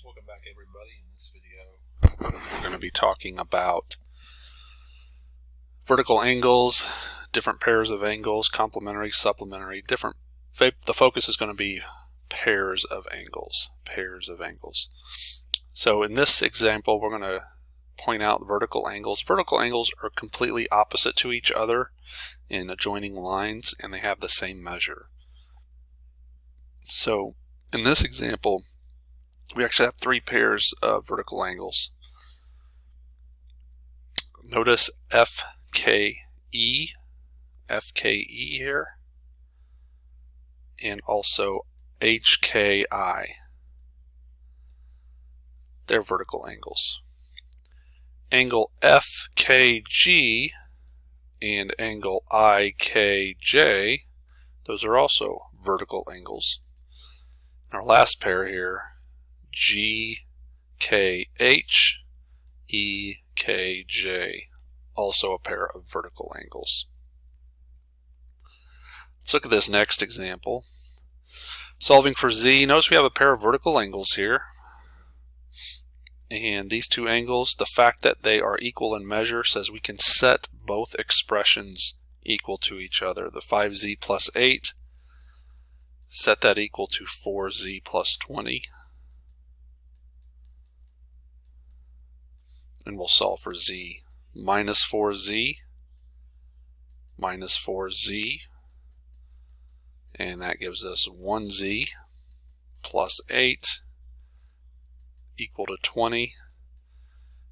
Welcome back, everybody. In this video, we're going to be talking about vertical angles, different pairs of angles, complementary, supplementary, different. The focus is going to be pairs of angles. So in this example, we're going to point out vertical angles. Vertical angles are completely opposite to each other in adjoining lines, and they have the same measure. So in this example, we actually have three pairs of vertical angles. Notice FKE here, and also HKI. They're vertical angles. Angle FKG and angle IKJ, those are also vertical angles. Our last pair here, GKH, EKJ, also a pair of vertical angles. Let's look at this next example. Solving for Z, notice we have a pair of vertical angles here. And these two angles, the fact that they are equal in measure says we can set both expressions equal to each other. The 5Z plus 8, set that equal to 4Z plus 20. And we'll solve for Z. Minus 4Z, minus 4Z, and that gives us 1Z plus 8 equal to 20.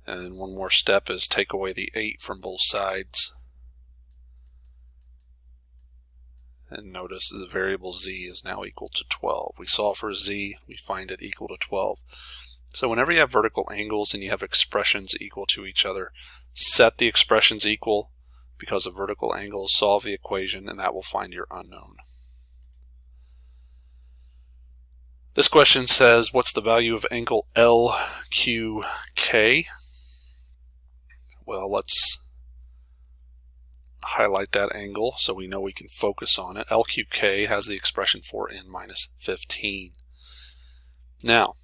And then one more step is take away the 8 from both sides. And notice the variable Z is now equal to 12. We solve for Z, we find it equal to 12. So whenever you have vertical angles and you have expressions equal to each other, set the expressions equal because of vertical angles, solve the equation, and that will find your unknown. This question says, what's the value of angle LQK? Well, let's highlight that angle so we know we can focus on it. LQK has the expression 4n minus 15. Now,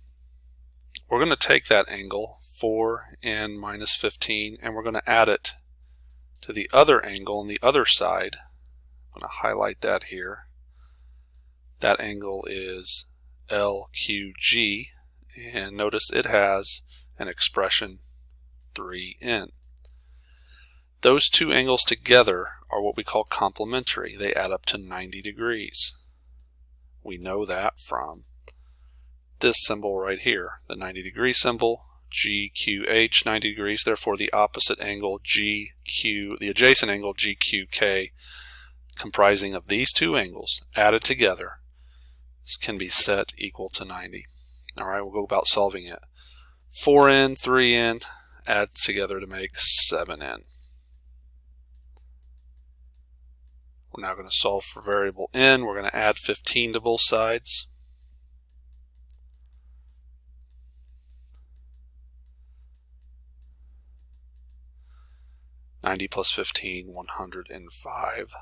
we're going to take that angle, 4n minus 15, and we're going to add it to the other angle on the other side. I'm going to highlight that here. That angle is LQG, and notice it has an expression 3n. Those two angles together are what we call complementary. They add up to 90 degrees. We know that from this symbol right here, the 90 degree symbol, GQH, 90 degrees, therefore the opposite angle GQ, the adjacent angle GQK, comprising of these two angles added together, this can be set equal to 90. Alright, we'll go about solving it. 4n, 3n, add together to make 7n. We're now going to solve for variable n. We're going to add 15 to both sides. (90 plus 15, 105).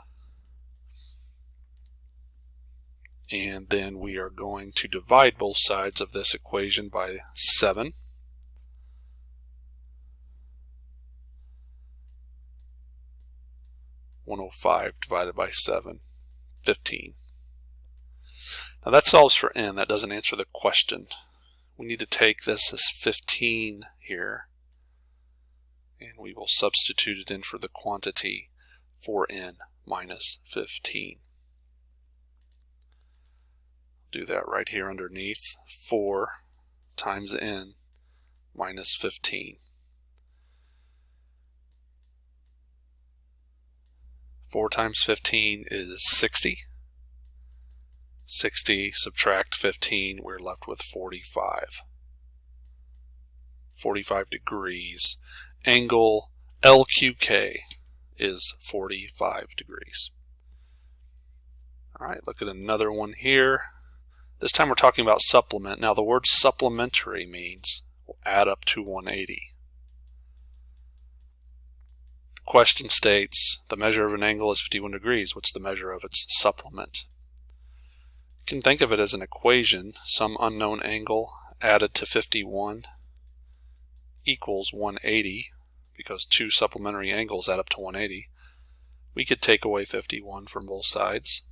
And then we are going to divide both sides of this equation by 7. (105) divided by 7, 15. Now that solves for n. That doesn't answer the question. We need to take this as 15 here, and we will substitute it in for the quantity 4n minus 15. Do that right here underneath. 4 times n minus 15. 4 times 15 is 60. 60 subtract 15, we're left with 45. 45 degrees. Angle LQK is 45 degrees. Alright, look at another one here. This time we're talking about supplement. Now the word supplementary means we'll add up to 180. The question states the measure of an angle is 51 degrees. What's the measure of its supplement? You can think of it as an equation, some unknown angle added to 51 equals 180, because two supplementary angles add up to 180, we could take away 51 from both sides.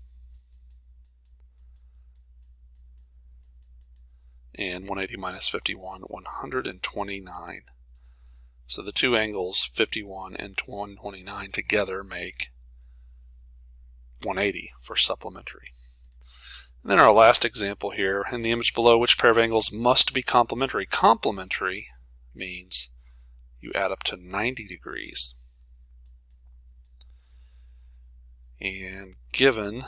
And 180 minus 51, 129. So the two angles, 51 and 129, together make 180 for supplementary. And then our last example here, in the image below, which pair of angles must be complementary? Complementary means you add up to 90 degrees. And given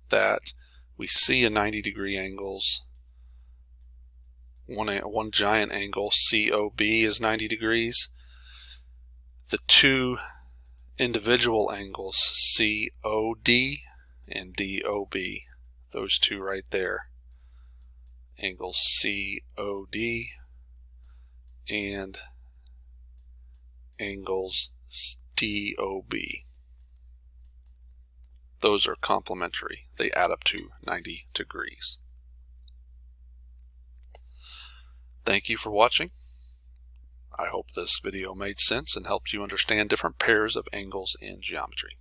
that we see a 90-degree angles, one giant angle, COB, is 90 degrees. The two individual angles, COD and DOB, those two right there, angles COD and angles DOB, those are complementary. They add up to 90 degrees. Thank you for watching. I hope this video made sense and helped you understand different pairs of angles in geometry.